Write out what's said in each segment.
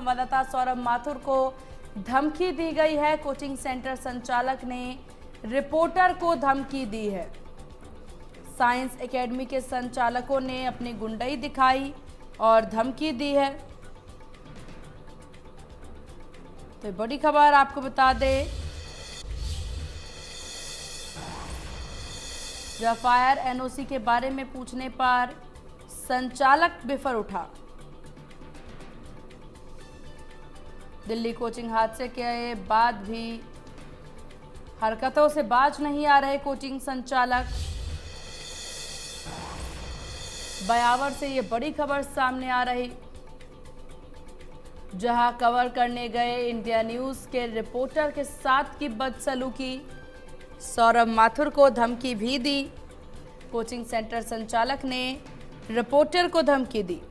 संवाददाता सौरभ माथुर को धमकी दी गई है। कोचिंग सेंटर संचालक ने रिपोर्टर को धमकी दी है। साइंस एकेडमी के संचालकों ने अपनी गुंडई दिखाई और धमकी दी है। तो बड़ी खबर आपको बता दें, फायर एनओसी के बारे में पूछने पर संचालक बिफर उठा। दिल्ली कोचिंग हादसे के बाद भी हरकतों से बाज नहीं आ रहे कोचिंग संचालक। बयावर से ये बड़ी खबर सामने आ रही, जहां कवर करने गए इंडिया न्यूज के रिपोर्टर के साथ की बदसलूकी, सौरभ माथुर को धमकी भी दी। कोचिंग सेंटर संचालक ने रिपोर्टर को धमकी दी।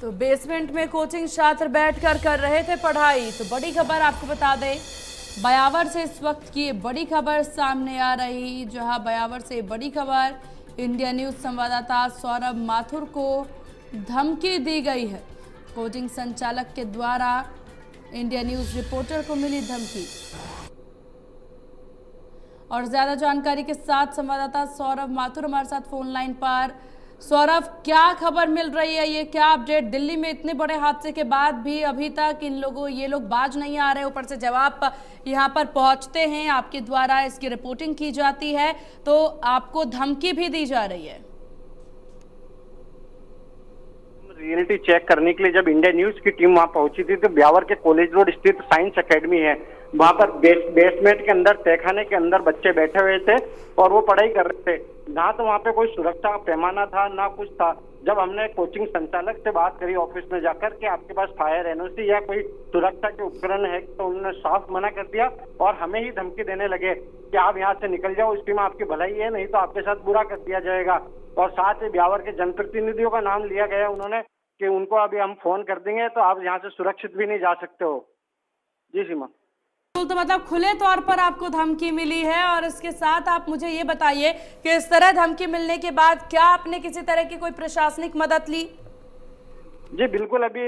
तो बेसमेंट में कोचिंग छात्र बैठकर कर रहे थे पढ़ाई। तो बड़ी खबर आपको बता दें, बयावर से इस वक्त की बड़ी खबर सामने आ रही, जहां बयावर से बड़ी खबर, इंडिया न्यूज संवाददाता सौरभ माथुर को धमकी दी गई है। कोचिंग संचालक के द्वारा इंडिया न्यूज रिपोर्टर को मिली धमकी। और ज्यादा जानकारी के साथ संवाददाता सौरभ माथुर हमारे साथ फोन लाइन पर। सौरभ, क्या खबर मिल रही है, ये क्या अपडेट? दिल्ली में इतने बड़े हादसे के बाद भी अभी तक ये लोग बाज नहीं आ रहे, ऊपर से जब आप यहाँ पर पहुंचते हैं, आपके द्वारा इसकी रिपोर्टिंग की जाती है, तो आपको धमकी भी दी जा रही है। रियलिटी चेक करने के लिए जब इंडिया न्यूज की टीम वहां पहुंची थी, तो ब्यावर के कॉलेज रोड स्थित साइंस एकेडमी है, वहां पर बेसमेंट के अंदर तहखाने के अंदर बच्चे बैठे हुए थे और वो पढ़ाई कर रहे थे। ना तो वहां पे कोई सुरक्षा का पैमाना था, ना कुछ था। जब हमने कोचिंग संचालक से बात करी ऑफिस में जाकर कि आपके पास फायर एनओसी या कोई सुरक्षा के उपकरण है, तो उन्होंने साफ मना कर दिया और हमें ही धमकी देने लगे कि आप यहाँ से निकल जाओ, इसी में आपकी भलाई है, नहीं तो आपके साथ बुरा कर दिया जाएगा। और साथ ही ब्यावर के जनप्रतिनिधियों का नाम लिया गया उन्होंने कि उनको अभी हम फोन कर देंगे, तो आप यहाँ से सुरक्षित भी नहीं जा सकते हो। जी सीमा। तो मतलब खुले तौर पर आपको धमकी मिली है, और इसके साथ आप मुझे ये बताइए कि इस तरह धमकी मिलने के बाद क्या आपने किसी तरह की कोई प्रशासनिक मदद ली? जी बिल्कुल, अभी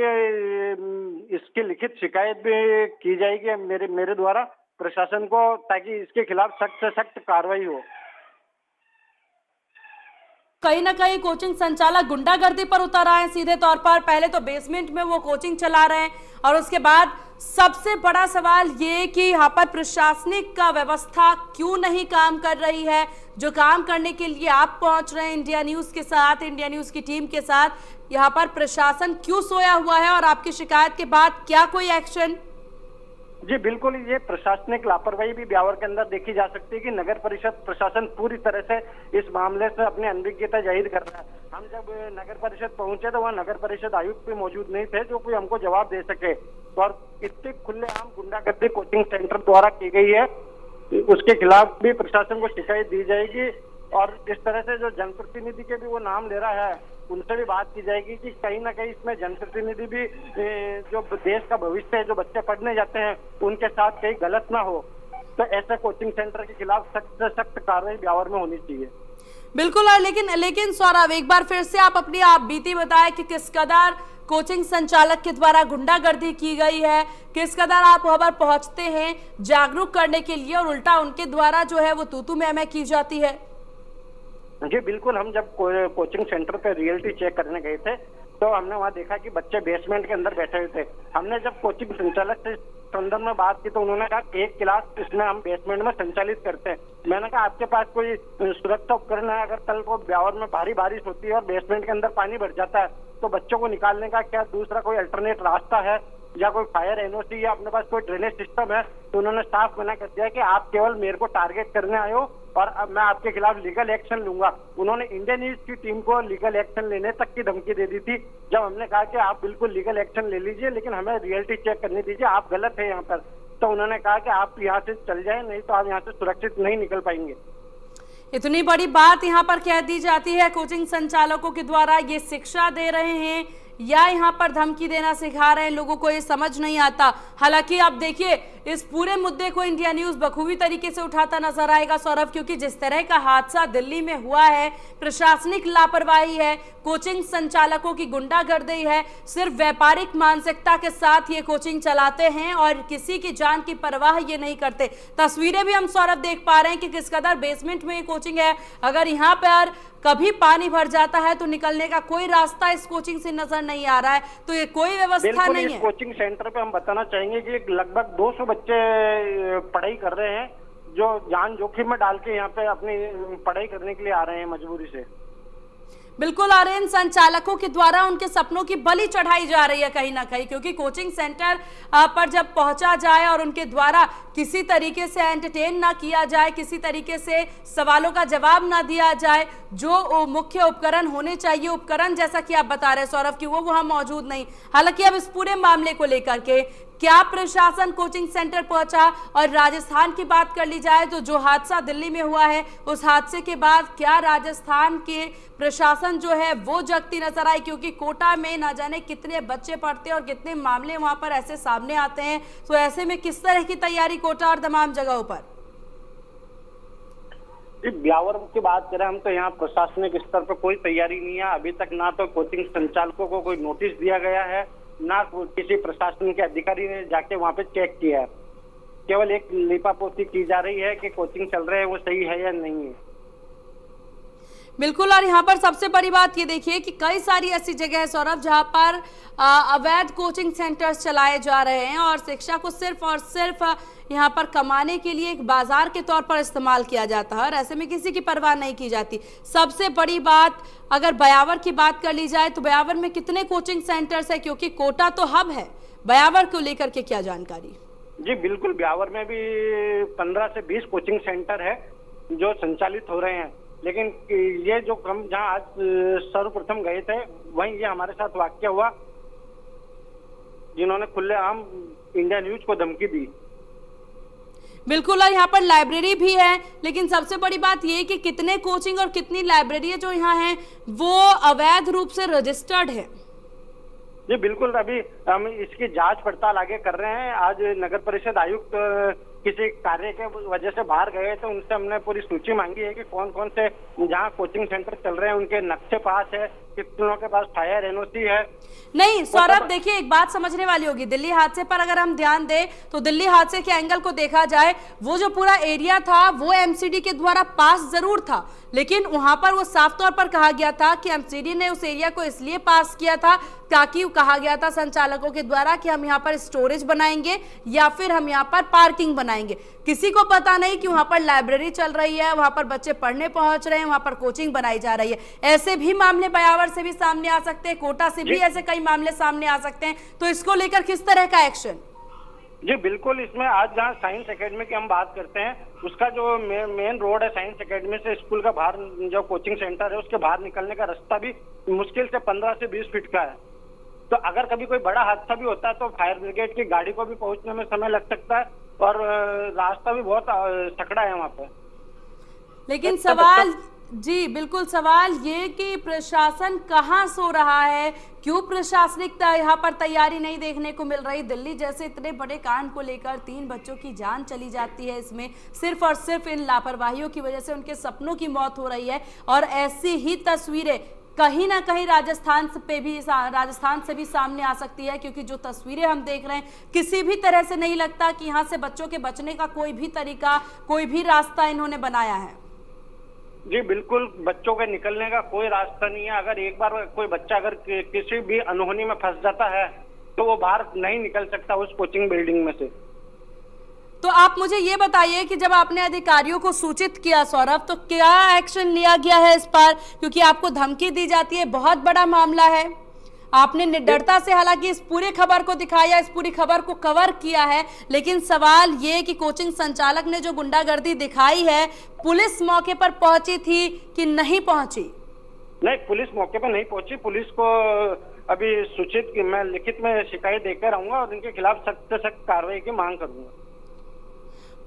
इसकी लिखित शिकायत भी की जाएगी मेरे द्वारा प्रशासन को, ताकि इसके खिलाफ सख्त से सख्त कार्रवाई हो। कहीं ना कहीं कोचिंग संचालक गुंडागर्दी पर उतर आए हैं सीधे तौर पर। पहले तो बेसमेंट में वो कोचिंग चला रहे हैं, और उसके बाद सबसे बड़ा सवाल ये कि यहाँ पर प्रशासनिक का व्यवस्था क्यों नहीं काम कर रही है, जो काम करने के लिए आप पहुंच रहे हैं इंडिया न्यूज के साथ, इंडिया न्यूज की टीम के साथ, यहाँ पर प्रशासन क्यों सोया हुआ है, और आपकी शिकायत के बाद क्या कोई एक्शन? जी बिल्कुल, ये प्रशासनिक लापरवाही भी ब्यावर के अंदर देखी जा सकती है कि नगर परिषद प्रशासन पूरी तरह से इस मामले से अपनी अनभिज्ञता जाहिर कर रहा है। हम जब नगर परिषद पहुंचे तो वहाँ नगर परिषद आयुक्त भी मौजूद नहीं थे जो कोई हमको जवाब दे सके। और इतनी खुलेआम गुंडागर्दी कोचिंग सेंटर द्वारा की गई है, उसके खिलाफ भी प्रशासन को शिकायत दी जाएगी। और इस तरह से जो जनप्रतिनिधि के भी वो नाम ले रहा है, उनसे भी बात की जाएगी कि कहीं ना कहीं इसमें जनप्रतिनिधि भी जो देश का भविष्य है, जो बच्चे पढ़ने जाते हैं, उनके साथ कहीं गलत ना हो। तो ऐसे कोचिंग सेंटर के खिलाफ सख्त से सख्त कार्रवाई ब्यावर में होनी चाहिए। बिल्कुल। लेकिन सौरभ, एक बार फिर से आप अपनी आप बीती बताएं कि किस कदर कोचिंग संचालक के द्वारा गुंडागर्दी की गई है, किस कदर आप वहां पर पहुंचते हैं जागरूक करने के लिए, और उल्टा उनके द्वारा जो है वो तू मैं की जाती है। जी बिल्कुल, हम जब कोचिंग सेंटर पे रियलिटी चेक करने गए थे, तो हमने वहाँ देखा कि बच्चे बेसमेंट के अंदर बैठे हुए थे। हमने जब कोचिंग संचालक से संदर्भ में बात की, तो उन्होंने कहा एक क्लास इसमें हम बेसमेंट में संचालित करते हैं। मैंने कहा आपके पास कोई सुरक्षा उपकरण है? अगर कल को ब्यावर में भारी बारिश होती है और बेसमेंट के अंदर पानी भर जाता है, तो बच्चों को निकालने का क्या दूसरा कोई अल्टरनेट रास्ता है? या कोई फायर एनओसी या अपने पास कोई ड्रेनेज सिस्टम है, तो उन्होंने साफ मना कर दिया कि आप केवल मेरे को टारगेट करने आए हो और अब मैं आपके खिलाफ लीगल एक्शन लूंगा। उन्होंने इंडियन न्यूज की टीम को लीगल एक्शन लेने तक की धमकी दे दी थी। जब हमने कहा कि आप बिल्कुल लीगल एक्शन ले लीजिए, लेकिन हमें रियलिटी चेक करने दीजिए, आप गलत है यहाँ पर, तो उन्होंने कहा कि आप यहाँ से चल जाए, नहीं तो आप यहाँ से सुरक्षित नहीं निकल पाएंगे। इतनी बड़ी बात यहाँ पर कह दी जाती है, कोचिंग संचालकों के द्वारा ये शिक्षा दे रहे हैं या यहाँ पर धमकी देना सिखा रहे हैं, लोगों को ये समझ नहीं आता। हालांकि आप देखिए इस पूरे मुद्दे को इंडिया न्यूज बखूबी तरीके से उठाता नजर आएगा सौरभ, क्योंकि जिस तरह का हादसा दिल्ली में हुआ है, प्रशासनिक लापरवाही है, कोचिंग संचालकों की गुंडागर्दी है, सिर्फ व्यापारिक मानसिकता के साथ ये कोचिंग चलाते हैं और किसी की जान की परवाह ये नहीं करते। तस्वीरें भी हम सौरभ देख पा रहे हैं कि किस कदर बेसमेंट में ये कोचिंग है। अगर यहाँ पर कभी पानी भर जाता है तो निकलने का कोई रास्ता इस कोचिंग से नजर नहीं आ रहा है, तो ये कोई व्यवस्था नहीं है। इस कोचिंग सेंटर पे हम बताना चाहेंगे कि लगभग 200 बच्चे पढ़ाई कर रहे हैं, जो जान जोखिम में डाल के यहाँ पे अपनी पढ़ाई करने के लिए आ रहे हैं मजबूरी से। बिल्कुल, और इन संचालकों के द्वारा उनके सपनों की बलि चढ़ाई जा रही है कहीं ना कहीं, क्योंकि कोचिंग सेंटर पर जब पहुंचा जाए और उनके द्वारा किसी तरीके से एंटरटेन ना किया जाए, किसी तरीके से सवालों का जवाब ना दिया जाए, जो मुख्य उपकरण होने चाहिए, उपकरण जैसा कि आप बता रहे हैं सौरभ की वो वहां मौजूद नहीं। हालांकि अब इस पूरे मामले को लेकर के क्या प्रशासन कोचिंग सेंटर पहुंचा, और राजस्थान की बात कर ली जाए तो जो हादसा दिल्ली में हुआ है उस हादसे के बाद क्या राजस्थान के प्रशासन जो है वो जगती नजर आई, क्योंकि कोटा में ना जाने कितने बच्चे पढ़ते हैं और कितने मामले वहां पर ऐसे सामने आते हैं। तो ऐसे में किस तरह की तैयारी कोटा और तमाम जगहों पर? ब्यावर की बात करें हम तो यहाँ प्रशासनिक स्तर पर कोई तैयारी नहीं है अभी तक। ना तो कोचिंग संचालकों को कोई नोटिस दिया गया है, ना किसी प्रशासन के अधिकारी ने जाके वहां पे चेक किया है। केवल एक लीपापोती की जा रही है कि कोचिंग चल रहे हैं वो सही है या नहीं है। बिल्कुल, और यहाँ पर सबसे बड़ी बात ये देखिए कि कई सारी ऐसी जगह है सौरभ जहाँ पर अवैध कोचिंग सेंटर्स चलाए जा रहे हैं और शिक्षा को सिर्फ और सिर्फ यहाँ पर कमाने के लिए एक बाजार के तौर पर इस्तेमाल किया जाता है और ऐसे में किसी की परवाह नहीं की जाती। सबसे बड़ी बात अगर ब्यावर की बात कर ली जाए तो ब्यावर में कितने कोचिंग सेंटर्स है, क्योंकि कोटा तो हब है, ब्यावर को लेकर के क्या जानकारी? जी बिल्कुल, ब्यावर में भी 15 से 20 कोचिंग सेंटर है जो संचालित हो रहे हैं, लेकिन ये जो हम जहाँ आज सर्वप्रथम गए थे वहीं ये हमारे साथ वाकया हुआ, जिन्होंने खुलेआम इंडिया न्यूज को धमकी दी। बिल्कुल, और यहाँ पर लाइब्रेरी भी है, लेकिन सबसे बड़ी बात ये कि कितने कोचिंग और कितनी लाइब्रेरी जो यहाँ हैं वो अवैध रूप से रजिस्टर्ड है। जी बिल्कुल, अभी हम इसकी जांच पड़ताल आगे कर रहे हैं। आज नगर परिषद आयुक्त किसी कार्य के वजह से बाहर गए तो उनसे हमने पूरी सूची मांगी है कि कौन कौन से जहाँ कोचिंग सेंटर चल रहे हैं उनके नक्शे पास है, कितनों के पास फायर एनओसी है। नहीं सौरभ, देखिए एक बात समझने वाली होगी, दिल्ली हादसे पर अगर हम ध्यान दें तो दिल्ली हादसे के एंगल को देखा जाए, वो जो पूरा एरिया था वो एमसीडी के द्वारा पास जरूर था, लेकिन वहां पर वो साफ तौर पर कहा गया था कि एमसीडी ने उस एरिया को इसलिए पास किया था ताकि कहा गया था संचालकों के द्वारा कि हम यहाँ पर स्टोरेज बनाएंगे या फिर हम यहाँ पर पार्किंग बनाएंगे। किसी को पता नहीं कि वहां पर लाइब्रेरी चल रही है, वहां पर बच्चे पढ़ने पहुंच रहे हैं, वहां पर कोचिंग बनाई जा रही है। ऐसे भी मामले ब्यावर से भी सामने आ सकते हैं, कोटा से भी ऐसे कई मामले सामने आ सकते हैं, तो इसको लेकर किस तरह का एक्शन? जी बिल्कुल, इसमें आज जहाँ साइंस एकेडमी की हम बात करते हैं उसका जो मेन रोड है साइंस एकेडमी से स्कूल का बाहर जो कोचिंग सेंटर है उसके बाहर निकलने का रास्ता भी मुश्किल से 15 से 20 फीट का है। तो अगर कभी कोई बड़ा हादसा भी होता है तो फायर ब्रिगेड की गाड़ी को भी पहुंचने में समय लग सकता है और रास्ता भी बहुत सकड़ा है वहां पे। लेकिन सवाल जी बिल्कुल, सवाल ये कि प्रशासन कहाँ सो रहा है, क्यों प्रशासनिक यहाँ पर तैयारी नहीं देखने को मिल रही? दिल्ली जैसे इतने बड़े कांड को लेकर 3 बच्चों की जान चली जाती है, इसमें सिर्फ और सिर्फ इन लापरवाहियों की वजह से उनके सपनों की मौत हो रही है, और ऐसी ही तस्वीरें कहीं ना कहीं राजस्थान से भी सामने आ सकती है, क्योंकि जो तस्वीरें हम देख रहे हैं किसी भी तरह से नहीं लगता कि यहाँ से बच्चों के बचने का कोई भी तरीका, कोई भी रास्ता इन्होंने बनाया है। जी बिल्कुल, बच्चों के निकलने का कोई रास्ता नहीं है। अगर एक बार कोई बच्चा अगर किसी भी अनहोनी में फंस जाता है तो वो बाहर नहीं निकल सकता उस कोचिंग बिल्डिंग में से। तो आप मुझे ये बताइए कि जब आपने अधिकारियों को सूचित किया सौरभ, तो क्या एक्शन लिया गया है इस पर, क्योंकि आपको धमकी दी जाती है, बहुत बड़ा मामला है, आपने निडरता से हालांकि इस पूरे खबर को दिखाया, इस पूरी खबर को कवर किया है, लेकिन सवाल ये कि कोचिंग संचालक ने जो गुंडागर्दी दिखाई है, पुलिस मौके पर पहुंची थी कि नहीं पहुंची? नहीं, पुलिस मौके पर नहीं पहुंची। पुलिस को अभी सूचित की मैं लिखित में शिकायत देकर आऊंगा और इनके खिलाफ सख्त से सख्त कार्रवाई की मांग करूंगा।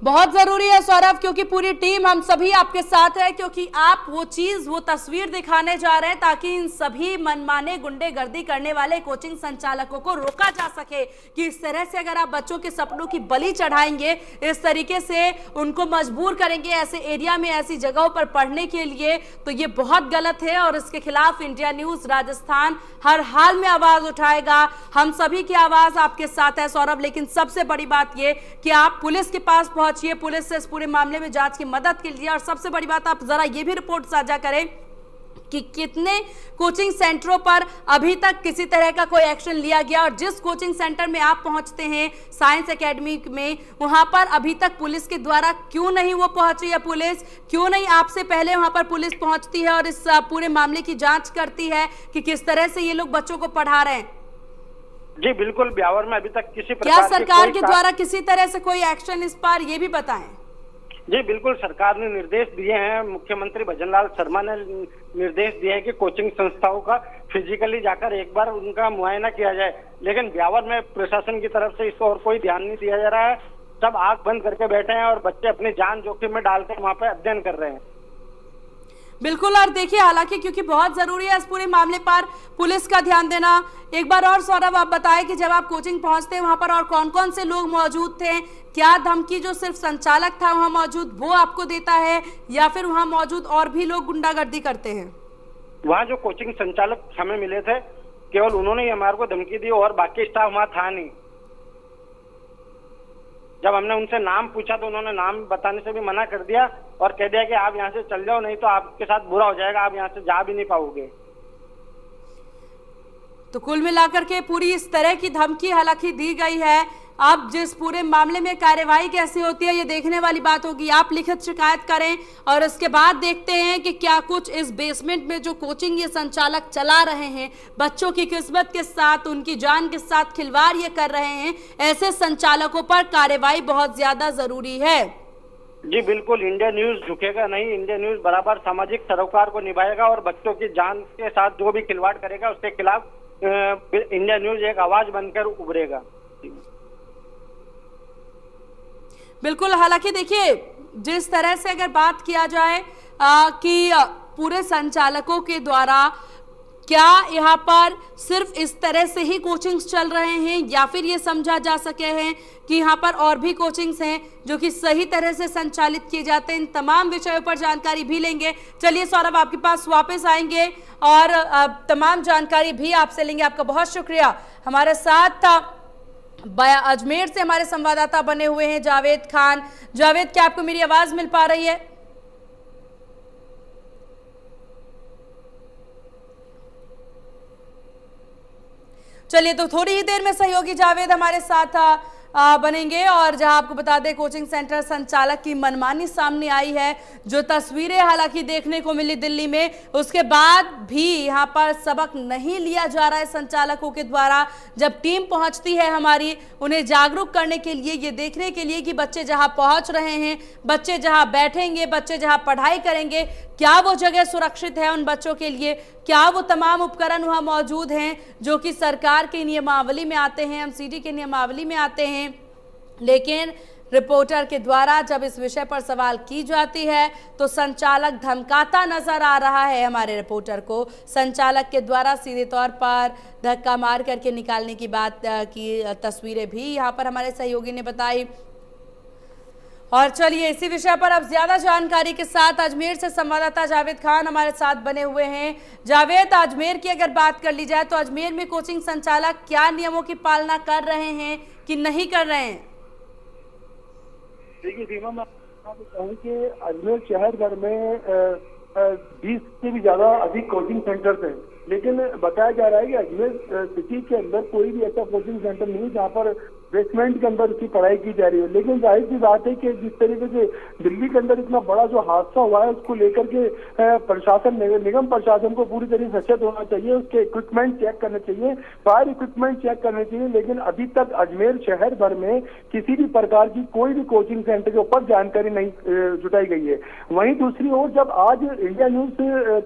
बहुत जरूरी है सौरभ, क्योंकि पूरी टीम हम सभी आपके साथ है, क्योंकि आप वो चीज, वो तस्वीर दिखाने जा रहे हैं ताकि इन सभी मनमाने गुंडेगर्दी करने वाले कोचिंग संचालकों को रोका जा सके कि इस तरह से अगर आप बच्चों के सपनों की बलि चढ़ाएंगे, इस तरीके से उनको मजबूर करेंगे ऐसे एरिया में, ऐसी जगहों पर पढ़ने के लिए, तो ये बहुत गलत है और इसके खिलाफ इंडिया न्यूज राजस्थान हर हाल में आवाज उठाएगा। हम सभी की आवाज आपके साथ है सौरभ, लेकिन सबसे बड़ी बात ये कि आप पुलिस के पास पहुंचिए, पुलिस से इस पूरे मामले में जांच की मदद के लिए, और सबसे बड़ी बात आप जरा ये भी रिपोर्ट साझा करें कि कितने कोचिंग सेंटरों पर अभी तक किसी तरह का कोई एक्शन लिया गया, और जिस कोचिंग सेंटर में आप पहुंचते हैं साइंस एकेडमी में, वहां पर अभी तक पुलिस के द्वारा क्यों नहीं वो पहुंची है? पुलिस क्यों नहीं आपसे पहले वहां पर पुलिस पहुंचती है और इस पूरे मामले की जांच करती है कि किस तरह से ये लोग बच्चों को पढ़ा रहे हैं? जी बिल्कुल, ब्यावर में अभी तक किसी क्या सरकार के द्वारा किसी तरह से कोई एक्शन इस पर, ये भी बताएं। जी बिल्कुल, सरकार ने निर्देश दिए हैं, मुख्यमंत्री भजनलाल शर्मा ने निर्देश दिए हैं कि कोचिंग संस्थाओं का फिजिकली जाकर एक बार उनका मुआयना किया जाए, लेकिन ब्यावर में प्रशासन की तरफ से इसको और कोई ध्यान नहीं दिया जा रहा है। सब आंख बंद करके बैठे हैं और बच्चे अपनी जान जोखिम में डालकर वहां पर अध्ययन कर रहे हैं। बिल्कुल, और देखिए हालांकि क्योंकि बहुत जरूरी है इस पूरे मामले पर पुलिस का ध्यान देना। एक बार और सौरभ आप बताएं कि जब आप कोचिंग पहुंचते हैं वहां पर और कौन कौन से लोग मौजूद थे? क्या धमकी जो सिर्फ संचालक था वहां मौजूद वो आपको देता है, या फिर वहां मौजूद और भी लोग गुंडागर्दी करते हैं? वहाँ जो कोचिंग संचालक हमें मिले थे, केवल उन्होंने ही हमारे को धमकी दी और बाकी स्टाफ वहाँ था नहीं। जब हमने उनसे नाम पूछा तो उन्होंने नाम बताने से भी मना कर दिया और कह दिया कि आप यहाँ से चल जाओ, नहीं तो आपके साथ बुरा हो जाएगा, आप यहाँ से जा भी नहीं पाओगे। तो कुल मिलाकर के पूरी इस तरह की धमकी हालांकि दी गई है। अब जिस पूरे मामले में कार्यवाही कैसे होती है ये देखने वाली बात होगी। आप लिखित शिकायत करें और इसके बाद देखते हैं कि क्या कुछ इस बेसमेंट में जो कोचिंग ये संचालक चला रहे हैं, बच्चों की किस्मत के साथ, उनकी जान के साथ खिलवाड़ ये कर रहे हैं, ऐसे संचालकों पर कार्यवाही बहुत ज्यादा जरूरी है। जी बिल्कुल, इंडिया न्यूज झुकेगा नहीं। इंडिया न्यूज बराबर सामाजिक सरोकार को निभाएगा और बच्चों की जान के साथ जो भी खिलवाड़ करेगा उसके खिलाफ इंडिया न्यूज एक आवाज बनकर उभरेगा। बिल्कुल, हालांकि देखिए जिस तरह से अगर बात किया जाए कि पूरे संचालकों के द्वारा क्या यहाँ पर सिर्फ इस तरह से ही कोचिंग्स चल रहे हैं या फिर ये समझा जा सके हैं कि यहाँ पर और भी कोचिंग्स हैं जो कि सही तरह से संचालित किए जाते हैं, इन तमाम विषयों पर जानकारी भी लेंगे। चलिए सौरभ आपके पास वापस आएंगे और तमाम जानकारी भी आपसे लेंगे। आपका बहुत शुक्रिया। हमारे साथ अजमेर से हमारे संवाददाता बने हुए हैं जावेद खान। जावेद, क्या आपको मेरी आवाज मिल पा रही है? चलिए, तो थोड़ी ही देर में सहयोगी जावेद हमारे साथ बनेंगे और जहां आपको बता दें कोचिंग सेंटर संचालक की मनमानी सामने आई है, जो तस्वीरें हालांकि देखने को मिली दिल्ली में, उसके बाद भी यहां पर सबक नहीं लिया जा रहा है संचालकों के द्वारा। जब टीम पहुंचती है हमारी उन्हें जागरूक करने के लिए, ये देखने के लिए कि बच्चे जहां पहुंच रहे हैं, बच्चे जहां बैठेंगे, बच्चे जहां पढ़ाई करेंगे, क्या वो जगह सुरक्षित है उन बच्चों के लिए, क्या वो तमाम उपकरण वहां मौजूद हैं जो कि सरकार के नियमावली में आते हैं, एमसीडी के नियमावली में आते हैं। लेकिन रिपोर्टर के द्वारा जब इस विषय पर सवाल की जाती है तो संचालक धमकाता नजर आ रहा है हमारे रिपोर्टर को। संचालक के द्वारा सीधे तौर पर धक्का मार करके निकालने की बात की तस्वीरें भी यहाँ पर हमारे सहयोगी ने बताई। और चलिए इसी विषय पर अब ज्यादा जानकारी के साथ अजमेर से संवाददाता जावेद खान हमारे साथ बने हुए हैं। जावेद, अजमेर की अगर बात कर ली जाए तो अजमेर में कोचिंग संचालक क्या नियमों की पालना कर रहे हैं कि नहीं कर रहे हैं? देखिए सीमा, मैं आपको कहूँ कि अजमेर शहर भर में 20 से भी ज्यादा अधिक कोचिंग सेंटर्स हैं, लेकिन बताया जा रहा है कि अजमेर सिटी के अंदर कोई भी ऐसा कोचिंग सेंटर नहीं जहाँ पर बेसमेंट के अंदर उसकी पढ़ाई की जा रही है। लेकिन जाहिर सी बात है कि जिस तरीके से दिल्ली के अंदर इतना बड़ा जो हादसा हुआ है उसको लेकर के प्रशासन निगम प्रशासन को पूरी तरीके से सचेत होना चाहिए, उसके इक्विपमेंट चेक करने चाहिए, फायर इक्विपमेंट चेक करने चाहिए। लेकिन अभी तक अजमेर शहर भर में किसी भी प्रकार की कोई भी कोचिंग सेंटर के ऊपर जानकारी नहीं जुटाई गई है। वहीं दूसरी ओर जब आज इंडिया न्यूज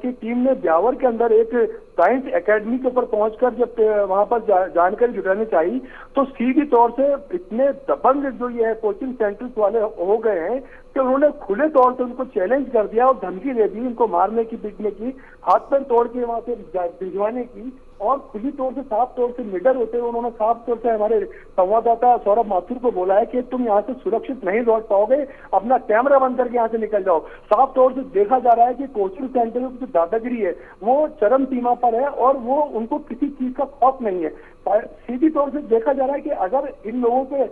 की टीम ने ब्यावर के अंदर एक साइंस एकेडमी के ऊपर पहुंचकर जब वहां पर जानकारी जुटानी चाहिए तो सीधी तौर से इतने दबंग जो ये कोचिंग सेंटर्स वाले हो गए हैं कि उन्होंने खुले तौर से उनको चैलेंज कर दिया और धमकी दे दी उनको मारने की, पीटने की, हाथ पैर तोड़ के वहां से भिजवाने की। और खुली तौर से साफ तौर से निडर होते हुए उन्होंने साफ तौर से हमारे संवाददाता सौरभ माथुर को बोला है कि तुम यहाँ से सुरक्षित नहीं लौट पाओगे, अपना कैमरा बंद करके यहाँ से निकल जाओ। साफ तौर से देखा जा रहा है कि कोचिंग सेंटर की जो दादागिरी है वो चरम सीमा पर है और वो उनको किसी चीज का खौफ नहीं है। सीधी तौर से देखा जा रहा है कि अगर इन लोगों पे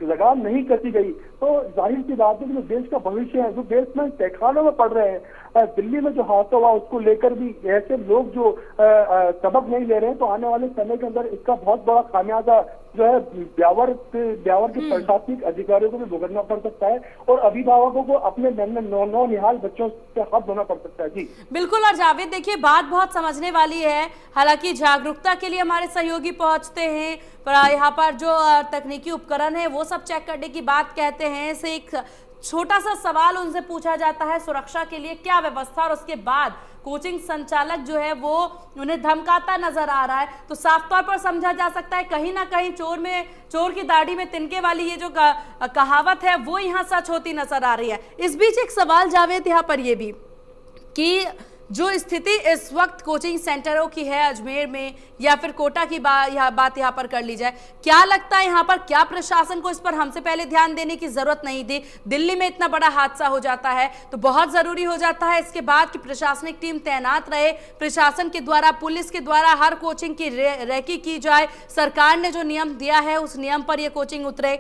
लगाम नहीं कसी गई तो जाहिर सी बात है कि जो देश का भविष्य है, जो देश में तहखानों में पड़ रहे हैं, दिल्ली में जो हादसा हुआ उसको लेकर भी ऐसे लोग जो सबक नहीं ले रहे हैं तो आने वाले समय के अंदर इसका बहुत बड़ा खामियाजा जो है ब्यावर के प्रशासनिक अधिकारियों को भी भुगतना पड़ सकता है और अभिभावकों को अपने नौ निहाल बच्चों से हाथ धोना पड़ सकता है। जी बिल्कुल। और जावेद देखिए, बात बहुत समझने वाली है, हालांकि जागरूकता के लिए हमारे सहयोगी पहुंचते हैं, पर यहाँ पर जो तकनीकी उपकरण है वो सब चेक करने की बात कहते हैं। इसे एक छोटा सा सवाल उनसे पूछा जाता है सुरक्षा के लिए क्या व्यवस्था, और उसके बाद कोचिंग संचालक जो है वो उन्हें धमकाता नजर आ रहा है, तो साफ तौर पर समझा जा सकता है कहीं ना कहीं चोर की दाढ़ी में तिनके वाली ये जो कहावत है वो यहाँ सच होती नजर आ रही है। इस बीच एक सवाल जावेद यहाँ पर ये भी कि जो स्थिति इस वक्त कोचिंग सेंटरों की है अजमेर में या फिर कोटा की बात यहाँ पर कर ली जाए, क्या लगता है यहाँ पर क्या प्रशासन को इस पर हमसे पहले ध्यान देने की जरूरत नहीं थी? दिल्ली में इतना बड़ा हादसा हो जाता है तो बहुत जरूरी हो जाता है इसके बाद कि प्रशासनिक टीम तैनात रहे, प्रशासन के द्वारा, पुलिस के द्वारा हर कोचिंग की रेकी की जाए, सरकार ने जो नियम दिया है उस नियम पर यह कोचिंग उतरे।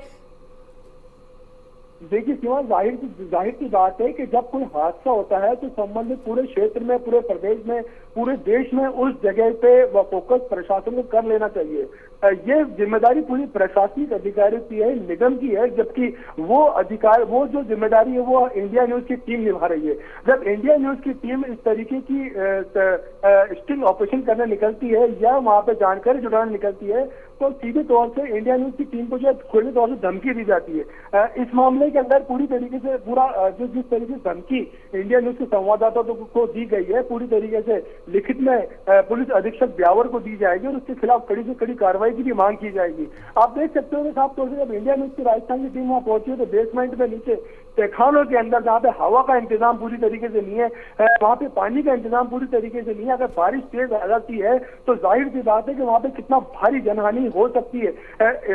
देखिए सीमा, जाहिर की बात है कि जब कोई हादसा होता है तो संबंधित पूरे क्षेत्र में, पूरे प्रदेश में, पूरे देश में उस जगह पे फोकस प्रशासन को कर लेना चाहिए। ये जिम्मेदारी पूरी प्रशासनिक अधिकारियों की है, निगम की है, जबकि वो जो जिम्मेदारी है वो इंडिया न्यूज की टीम निभा रही है। जब इंडिया न्यूज की टीम इस तरीके की स्टिंग ऑपरेशन करने निकलती है या वहां पे जानकारी जुटाने निकलती है तो सीधे तौर से इंडिया न्यूज की टीम को जो खुले तौर से धमकी दी जाती है। इस मामले के अंदर पूरी तरीके से जिस तरीके से धमकी इंडिया न्यूज के संवाददाताओं को दी गई है पूरी तरीके से लिखित में पुलिस अधीक्षक ब्यावर को दी जाएगी और उसके खिलाफ कड़ी से कड़ी कार्रवाई की भी मांग की जाएगी। आप देख सकते हो कि साफ तौर से जब इंडिया न्यूज की राजस्थान की टीम वहां पहुंची है तो बेसमेंट में नीचे तहखानों के अंदर जहाँ पे हवा का इंतजाम पूरी तरीके से नहीं है, वहां पे पानी का इंतजाम पूरी तरीके से नहीं है। अगर बारिश तेज आ जाती है तो जाहिर सी बात है कि वहां पे कितना भारी जनहानि हो सकती है।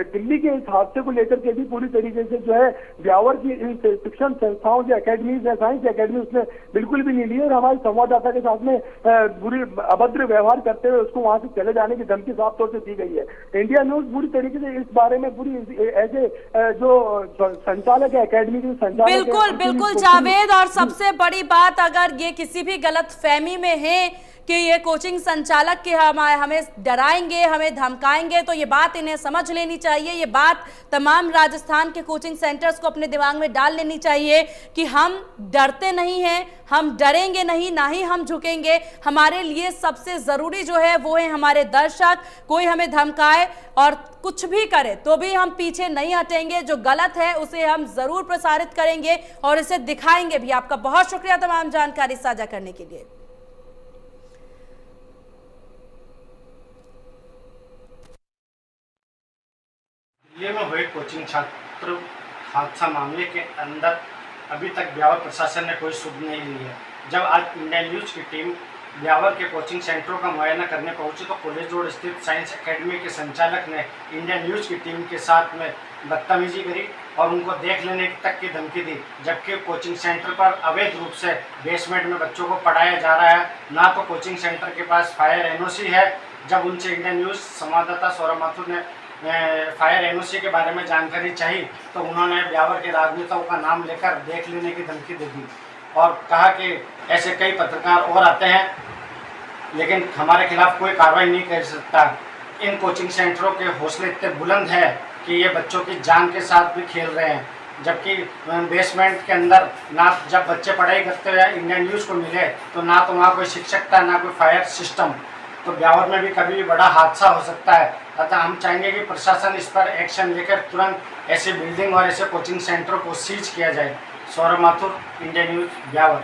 दिल्ली के इस हादसे को लेकर के भी पूरी तरीके से जो है ब्यावर की शिक्षण संस्थाओं जो अकेडमीज है, साइंस अकेडमी, उसने बिल्कुल भी नहीं ली और हमारे संवाददाता के साथ में बुरी अभद्र व्यवहार करते हुए उसको वहां से चले जाने की धमकी साफ तौर से दी गई है। इंडिया न्यूज पूरी तरीके से इस बारे में पूरी ऐसे जो संचालक है अकेडमी के संचालक, बिल्कुल जावेद, और सबसे बड़ी बात अगर ये किसी भी गलत फहमी में है कि ये कोचिंग संचालक के हमें डराएंगे, हमें धमकाएंगे, तो ये बात इन्हें समझ लेनी चाहिए। ये बात तमाम राजस्थान के कोचिंग सेंटर्स को अपने दिमाग में डाल लेनी चाहिए कि हम डरते नहीं हैं, हम डरेंगे नहीं, ना ही हम झुकेंगे। हमारे लिए सबसे जरूरी जो है वो है हमारे दर्शक। कोई हमें धमकाए और कुछ भी करे तो भी हम पीछे नहीं हटेंगे, जो गलत है उसे हम जरूर प्रसारित करेंगे और इसे दिखाएंगे भी। आपका बहुत शुक्रिया तमाम जानकारी साझा करने के लिए। दिल्ली में हुए कोचिंग छात्र हादसा मामले के अंदर अभी तक ब्यावर प्रशासन ने कोई सुध नहीं ली है। जब आज इंडिया न्यूज की टीम ब्यावर के कोचिंग सेंटरों का मुआयना करने पहुंची तो कॉलेज रोड स्थित साइंस एकेडमी के संचालक ने इंडिया न्यूज की टीम के साथ में बदतमीजी करी और उनको देख लेने तक की धमकी दी, जबकि कोचिंग सेंटर पर अवैध रूप से बेसमेंट में बच्चों को पढ़ाया जा रहा है। ना तो कोचिंग सेंटर के पास फायर एनओसी है। जब उनसे इंडिया न्यूज संवाददाता सौरभ माथुर ने फायर एनओसी के बारे में जानकारी चाहिए तो उन्होंने ब्यावर के राजनेताओं का नाम लेकर देख लेने की धमकी दे दी और कहा कि ऐसे कई पत्रकार और आते हैं लेकिन हमारे खिलाफ कोई कार्रवाई नहीं कर सकता। इन कोचिंग सेंटरों के हौसले इतने बुलंद है कि ये बच्चों की जान के साथ भी खेल रहे हैं। जबकि बेसमेंट के अंदर ना जब बच्चे पढ़ाई करते हुए इंडियन न्यूज़ को मिले तो ना तो वहाँ कोई शिक्षक था ना कोई फायर सिस्टम, तो ब्यावर में भी कभी भी बड़ा हादसा हो सकता है। अतः हम चाहेंगे कि प्रशासन इस पर एक्शन लेकर तुरंत ऐसे बिल्डिंग और ऐसे कोचिंग सेंटर को सीज किया जाए। Saurabh Mathur, Indian news, Beawar.